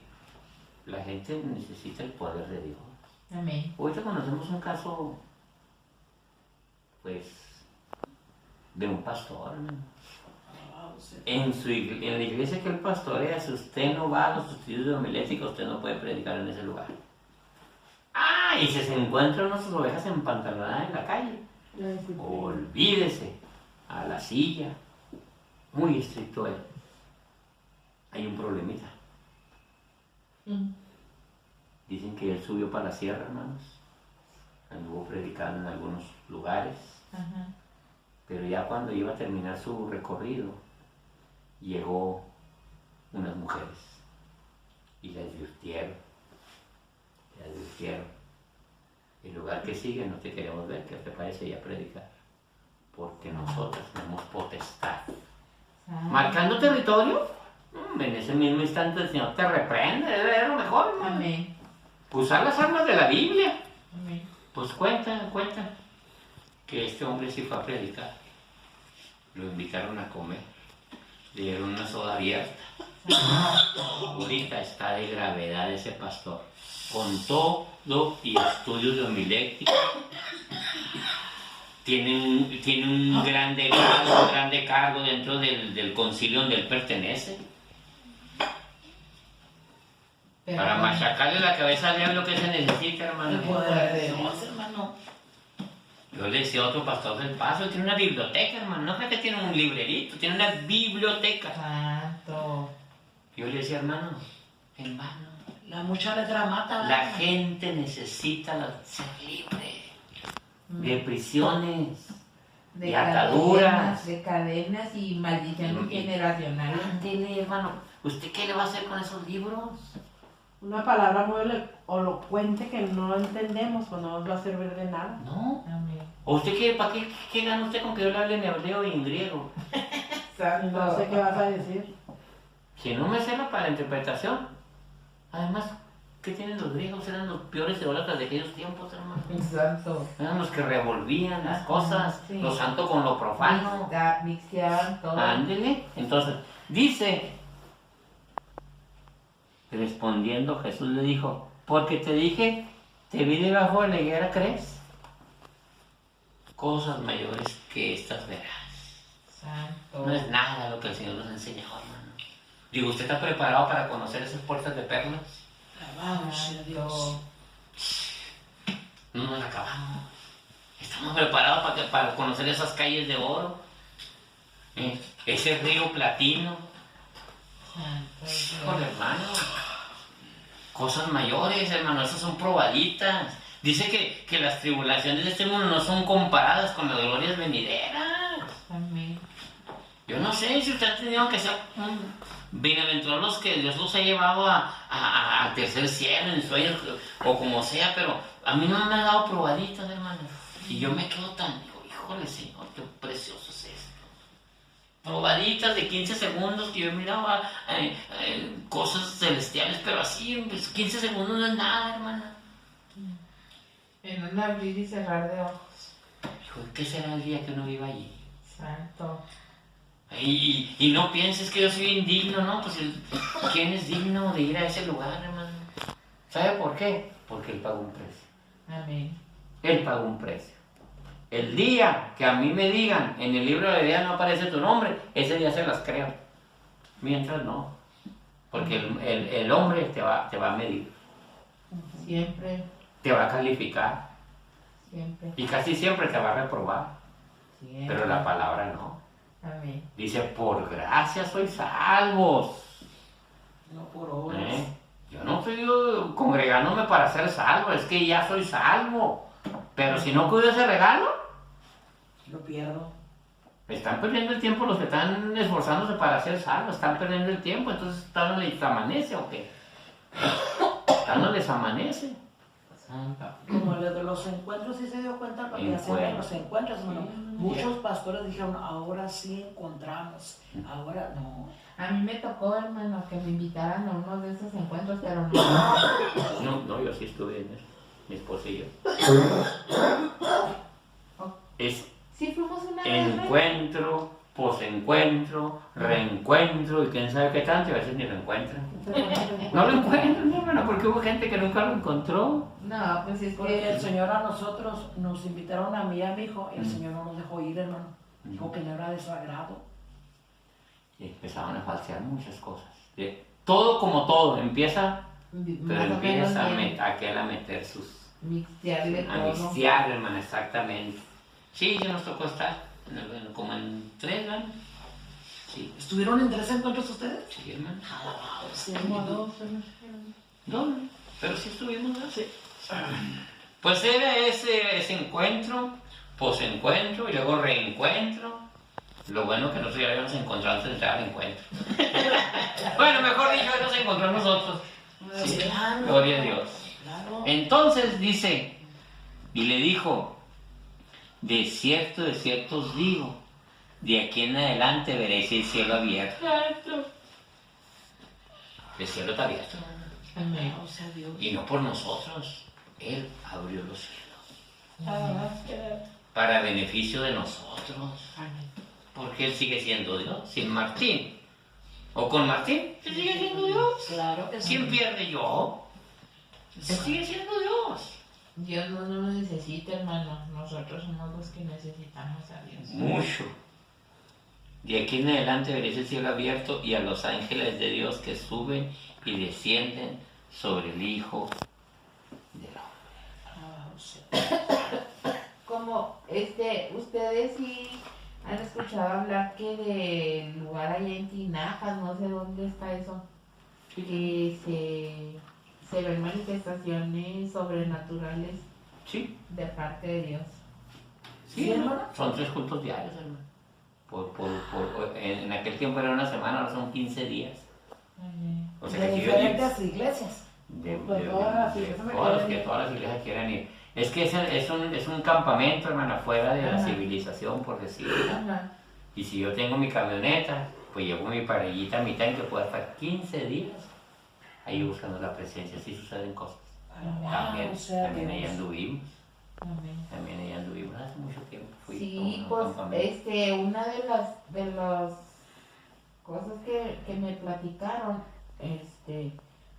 [SPEAKER 1] la gente necesita el poder de Dios?
[SPEAKER 4] Amén.
[SPEAKER 1] Ahorita conocemos un caso, pues, de un pastor, hermano. En la iglesia que él pastorea, si usted no va a los estudios de homilética, usted no puede predicar en ese lugar. Ah, y si se encuentran unas ovejas empantalonadas en la calle, olvídese, a la silla. Muy estricto él. Hay un problemita. Dicen que él subió para la sierra, hermanos. Anduvo predicando en algunos lugares.
[SPEAKER 4] Ajá.
[SPEAKER 1] Pero ya cuando iba a terminar su recorrido, llegó unas mujeres y le advirtieron. El lugar que sigue no te queremos ver, que te parece ya predicar, porque nosotros tenemos potestad. Marcando territorio, en ese mismo instante el Señor te reprende, es lo mejor, ¿no?
[SPEAKER 4] Amén.
[SPEAKER 1] Usar las armas de la Biblia.
[SPEAKER 4] Amén.
[SPEAKER 1] Pues cuentan que este hombre sí fue a predicar. Lo invitaron a comer, le dieron una soda abierta. Ahorita está de gravedad ese pastor, con todo y estudios de homilética. Tiene un grande cargo dentro del concilio donde él pertenece. Para machacarle la cabeza a lo que se necesita, hermano.
[SPEAKER 2] El poder de Dios, hermano.
[SPEAKER 1] Yo le decía a otro pastor del Paso, tiene una biblioteca, hermano. No creo que tiene un librerito, tiene una biblioteca.
[SPEAKER 4] Santo.
[SPEAKER 1] Yo le decía, hermano,
[SPEAKER 2] La mucha letra mata.
[SPEAKER 1] la gente necesita ser libre de prisiones, de ataduras.
[SPEAKER 4] De cadenas y maldiciones generacionales.
[SPEAKER 1] Ándele, hermano. ¿Usted qué le va a hacer con esos libros?
[SPEAKER 5] Una palabra muy elocuente que no entendemos, pues no nos va a servir de nada.
[SPEAKER 1] No.
[SPEAKER 4] Amén.
[SPEAKER 1] ¿O usted qué, para qué gana usted con que yo le hable en hebreo y en griego?
[SPEAKER 5] Y no sé qué vas a decir.
[SPEAKER 1] Si no me sirve para la interpretación. Además, ¿qué tienen los griegos? Eran los peores idólatras de aquellos tiempos, hermano.
[SPEAKER 4] Santo.
[SPEAKER 1] Eran los que revolvían las
[SPEAKER 4] Ajá,
[SPEAKER 1] cosas,
[SPEAKER 4] sí.
[SPEAKER 1] lo santo con lo profano.
[SPEAKER 4] Mixteaban todo.
[SPEAKER 1] Ándele. Entonces, dice, respondiendo Jesús le dijo, porque te dije, te vi debajo de la higuera, ¿crees? Cosas mayores que estas verás.
[SPEAKER 4] Santo.
[SPEAKER 1] No es nada lo que el Señor nos ha enseñado, hermano. Digo, ¿usted está preparado para conocer esas puertas de perlas?
[SPEAKER 2] Alabado sea Dios.
[SPEAKER 1] No nos acabamos. Estamos preparados para conocer esas calles de oro. Ese río platino. Híjole, hermano. Cosas mayores, hermano. Esas son probaditas. Dice que las tribulaciones de este mundo no son comparadas con las glorias venideras.
[SPEAKER 4] Amén.
[SPEAKER 1] Yo no sé si ustedes han tenido que ser bienaventurados los que Dios los ha llevado al tercer cielo en sueños o como sea, pero a mí no me ha dado probaditas, hermano. Y yo me quedo tan, digo, híjole, Señor, qué precioso es esto. Probaditas de 15 segundos que yo miraba cosas celestiales, pero así, pues, 15 segundos no es nada, hermana.
[SPEAKER 4] En un abrir y cerrar de ojos.
[SPEAKER 1] Hijo, ¿qué será el día que uno viva allí?
[SPEAKER 4] Santo.
[SPEAKER 1] Y no pienses que yo soy indigno, ¿no? Pues ¿quién es digno de ir a ese lugar, hermano? ¿Sabe por qué? Porque Él pagó un precio.
[SPEAKER 4] Amén.
[SPEAKER 1] Él pagó un precio. El día que a mí me digan, en el libro de la vida no aparece tu nombre, ese día se las creo. Mientras no. Porque el hombre te va a medir,
[SPEAKER 4] Siempre.
[SPEAKER 1] te va a calificar
[SPEAKER 4] Siempre.
[SPEAKER 1] y casi siempre te va a reprobar.
[SPEAKER 4] Siempre.
[SPEAKER 1] Pero la palabra no.
[SPEAKER 4] Amén.
[SPEAKER 1] Dice, por gracia sois salvos.
[SPEAKER 2] No por obras.
[SPEAKER 1] Yo no estoy congregándome para ser salvo, es que ya soy salvo. Pero si no cuido ese regalo,
[SPEAKER 2] Lo pierdo.
[SPEAKER 1] están perdiendo el tiempo los que están esforzándose para ser salvos, están perdiendo el tiempo, entonces ¿están les amanece o qué? ¿Están les amanece?
[SPEAKER 2] Como el de los encuentros, sí se dio cuenta lo que hacían en los encuentros, hermano. Muchos pastores dijeron, ahora sí encontramos, ahora no.
[SPEAKER 4] A mí me tocó, hermano, que me invitaran a uno de esos encuentros, pero no.
[SPEAKER 1] No, yo sí estuve en eso, mi esposa y yo. Es
[SPEAKER 4] Sí, fuimos una vez.
[SPEAKER 1] encuentro, posencuentro, reencuentro y quién sabe qué tanto, y a veces ni lo encuentran. No lo encuentran, hermano, porque hubo gente que nunca lo encontró.
[SPEAKER 4] No, pues es
[SPEAKER 2] Porque
[SPEAKER 4] que
[SPEAKER 2] el Señor a nosotros nos invitaron a mí y a mi hijo, y el Señor no nos dejó ir, hermano. Dijo que no era de su agrado.
[SPEAKER 1] Y empezaban a falsear muchas cosas. Todo como todo, empieza, pero
[SPEAKER 4] más o menos
[SPEAKER 1] empieza
[SPEAKER 4] bien
[SPEAKER 1] a meter sus...
[SPEAKER 4] mixtearle
[SPEAKER 1] A
[SPEAKER 4] todo.
[SPEAKER 1] mixtear, hermano, exactamente. Sí, ya nos tocó estar como en 3 años. Sí,
[SPEAKER 2] ¿Estuvieron en 3 encuentros ustedes?
[SPEAKER 1] sí, hermano.
[SPEAKER 2] Sí,
[SPEAKER 5] Como dos, ¿no?
[SPEAKER 1] No, pero sí estuvimos, ¿no? Sí. Pues era ese encuentro, posencuentro y luego reencuentro. Lo bueno que nosotros ya habíamos encontrado antes de entrar al encuentro. Bueno, mejor dicho, Él nos encontró a nosotros. Sí,
[SPEAKER 2] Claro.
[SPEAKER 1] gloria a Dios.
[SPEAKER 2] Claro.
[SPEAKER 1] Entonces dice, y le dijo, de cierto os digo, de aquí en adelante veréis el cielo abierto. El cielo está abierto.
[SPEAKER 2] Alabado sea Dios.
[SPEAKER 1] Y no por nosotros. Él abrió los cielos.
[SPEAKER 5] Ah, que-
[SPEAKER 1] Para beneficio de nosotros. Porque Él sigue siendo Dios. Sin Martín. O con Martín, Él sigue siendo Dios.
[SPEAKER 2] Claro que sí.
[SPEAKER 1] ¿Quién pierde yo? Él sigue siendo Dios.
[SPEAKER 4] Dios no nos necesita, hermano. Nosotros somos los que necesitamos a Dios.
[SPEAKER 1] Mucho. De aquí en adelante veréis el cielo abierto y a los ángeles de Dios que suben y descienden sobre el Hijo del Hombre.
[SPEAKER 2] Alabado sea.
[SPEAKER 4] Como ustedes sí han escuchado hablar que del lugar allá en Tinajas, no sé dónde está eso, que se ven manifestaciones sobrenaturales
[SPEAKER 1] Sí,
[SPEAKER 4] de parte de Dios.
[SPEAKER 1] sí, hermano. Son 3 cultos diarios, hermano. En aquel tiempo era una semana, ahora son 15 días. O sea
[SPEAKER 5] de
[SPEAKER 1] que aquí
[SPEAKER 5] diferentes iglesias.
[SPEAKER 1] de
[SPEAKER 5] todas las iglesias que
[SPEAKER 1] todas las
[SPEAKER 5] quieren ir.
[SPEAKER 1] todas las iglesias quieren ir. Es que es un campamento, hermano, fuera de la
[SPEAKER 4] Ajá.
[SPEAKER 1] civilización, por decirlo.
[SPEAKER 4] Ajá.
[SPEAKER 1] Y si yo tengo mi camioneta, pues llevo mi parrillita, mi tanque, puedo estar 15 días ahí buscando la presencia. Así suceden cosas.
[SPEAKER 2] Alabado sea
[SPEAKER 1] También ahí
[SPEAKER 2] Dios.
[SPEAKER 1] anduvimos.
[SPEAKER 4] Amén.
[SPEAKER 1] También ahí anduvimos hace mucho tiempo. Fui a
[SPEAKER 4] Sí,
[SPEAKER 1] un
[SPEAKER 4] pues
[SPEAKER 1] campamento.
[SPEAKER 4] una de las cosas que me platicaron,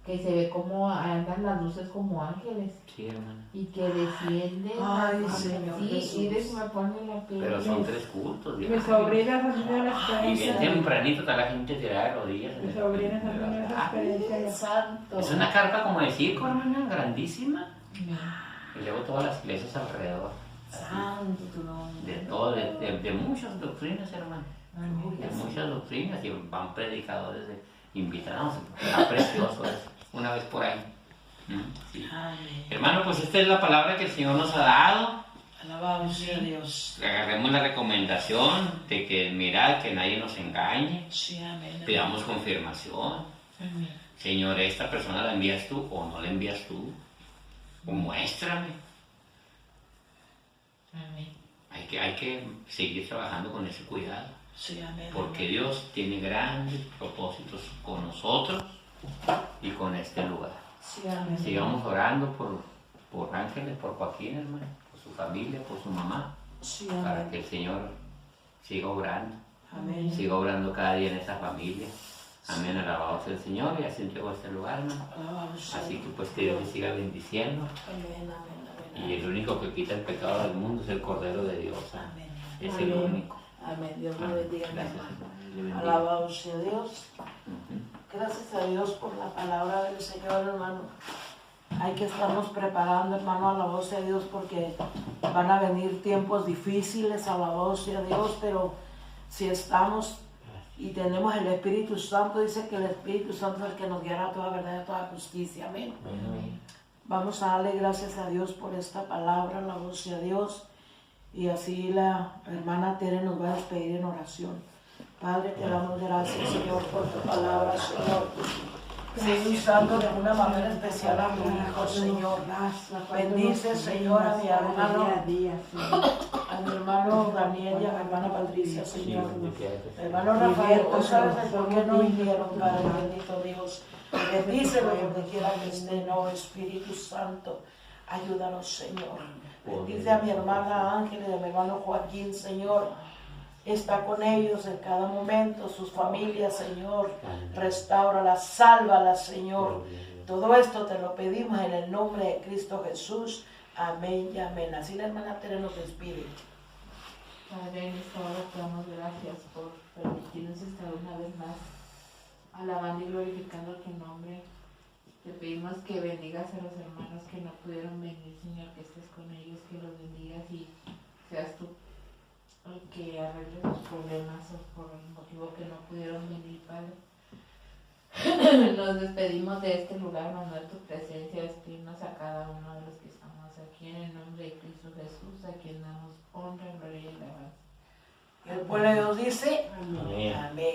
[SPEAKER 4] que se ve como andan las luces como ángeles
[SPEAKER 1] Sí, hermano.
[SPEAKER 4] y que descienden.
[SPEAKER 2] Ay, Señor
[SPEAKER 4] sí,
[SPEAKER 2] Jesús.
[SPEAKER 4] y de me pone la piel.
[SPEAKER 1] Pero son 3 cultos.
[SPEAKER 5] Mis
[SPEAKER 1] diarios.
[SPEAKER 5] sobrinas han tenido una
[SPEAKER 1] Y bien
[SPEAKER 5] experiencia.
[SPEAKER 1] tempranito está la gente tirada de rodillas.
[SPEAKER 5] Mis sobrinas han tenido esa experiencia. ya.
[SPEAKER 2] Santo.
[SPEAKER 1] Es una carpa como de circo, hermana, grandísima.
[SPEAKER 4] Amén.
[SPEAKER 1] Y luego todas las iglesias alrededor. Así,
[SPEAKER 2] Santo tu nombre.
[SPEAKER 1] de todo, de muchas doctrinas, hermano.
[SPEAKER 4] Amén.
[SPEAKER 1] De muchas doctrinas. Y van predicadores invitados. Está precioso eso. Una vez por ahí. Sí.
[SPEAKER 2] Amén.
[SPEAKER 1] Hermano, pues esta es la palabra que el Señor nos ha dado.
[SPEAKER 2] Alabado sea Dios.
[SPEAKER 1] Agarremos la recomendación de que mirad que nadie nos engañe.
[SPEAKER 2] Sí, amén.
[SPEAKER 1] Pidamos confirmación.
[SPEAKER 4] Amén.
[SPEAKER 1] Señor, ¿esta persona la envías tú o no la envías tú? O muéstrame.
[SPEAKER 4] Amén.
[SPEAKER 1] Hay que seguir trabajando con ese cuidado.
[SPEAKER 2] Sí, amén.
[SPEAKER 1] Porque Dios tiene grandes propósitos con nosotros y con este lugar.
[SPEAKER 2] Sí, amén.
[SPEAKER 1] Sigamos orando por Ángeles, por Joaquín, hermano, por su familia, por su mamá,
[SPEAKER 2] Sí,
[SPEAKER 1] para
[SPEAKER 2] amén.
[SPEAKER 1] que el Señor siga obrando.
[SPEAKER 2] Amén.
[SPEAKER 1] Siga obrando cada día en esta familia. Amén, alabado sea el Señor, y así entregó este lugar, hermano.
[SPEAKER 2] Alabado sea
[SPEAKER 1] Así que pues que Dios le siga bendiciendo.
[SPEAKER 2] Amén, amén,
[SPEAKER 1] Y el único que quita el pecado del mundo es el Cordero de Dios.
[SPEAKER 2] amén.
[SPEAKER 1] Es el
[SPEAKER 2] Amén.
[SPEAKER 1] único.
[SPEAKER 2] Amén. Dios lo
[SPEAKER 1] Amén.
[SPEAKER 2] bendiga, mi
[SPEAKER 1] Gracias,
[SPEAKER 2] hermano.
[SPEAKER 1] hermano. Dios le bendiga.
[SPEAKER 2] Alabado sea Dios.
[SPEAKER 1] Ujú.
[SPEAKER 2] Gracias a Dios por la palabra del Señor, hermano. Hay que estarnos preparando, hermano, alabado sea Dios, porque van a venir tiempos difíciles, alabado sea Dios, pero si estamos y tenemos el Espíritu Santo, dice que el Espíritu Santo es el que nos guiará a toda verdad y a toda justicia. Amén.
[SPEAKER 1] Amén.
[SPEAKER 2] Vamos a darle gracias a Dios por esta palabra, alabado sea Dios. Y así la hermana Tere nos va a despedir en oración. Padre, te damos gracias, Señor, por tu palabra, Señor. Sigue usando de una manera especial a tu Hijo, Señor. Bendice, Señor, a mi hermano,
[SPEAKER 5] Día a día, Señor.
[SPEAKER 2] a mi hermano Daniel y a mi hermana Patricia,
[SPEAKER 1] Sí,
[SPEAKER 2] Señor.
[SPEAKER 1] bendiciones.
[SPEAKER 2] Mi hermano Rafael, tú sabes el por qué no vinieron, Padre bendito Dios. Bendícelo donde quiera que estén, oh Espíritu Santo. Ayúdanos, Señor. Bendice a mi hermana Ángel y a mi hermano Joaquín, Señor. Está con ellos en cada momento, sus familias, Señor. Restáuralas, sálvalas, Señor. Todo esto te lo pedimos en el nombre de Cristo Jesús. Amén y amén. Así la hermana Tere nos despide.
[SPEAKER 4] Padre, en esta hora te damos gracias por permitirnos estar una vez más alabando y glorificando tu nombre. Te pedimos que bendigas a los hermanos que no pudieron venir, Señor, que estés con ellos, que los bendigas y seas tú el que arregle sus problemas o por el motivo que no pudieron venir, Padre. Nos despedimos de este lugar, mandar tu presencia, despedirnos a cada uno de los que estamos aquí en el nombre de Cristo Jesús, a quien damos honra, gloria y alabanza.
[SPEAKER 2] El pueblo de Dios dice,
[SPEAKER 5] Amén.
[SPEAKER 1] Amén.
[SPEAKER 2] amén.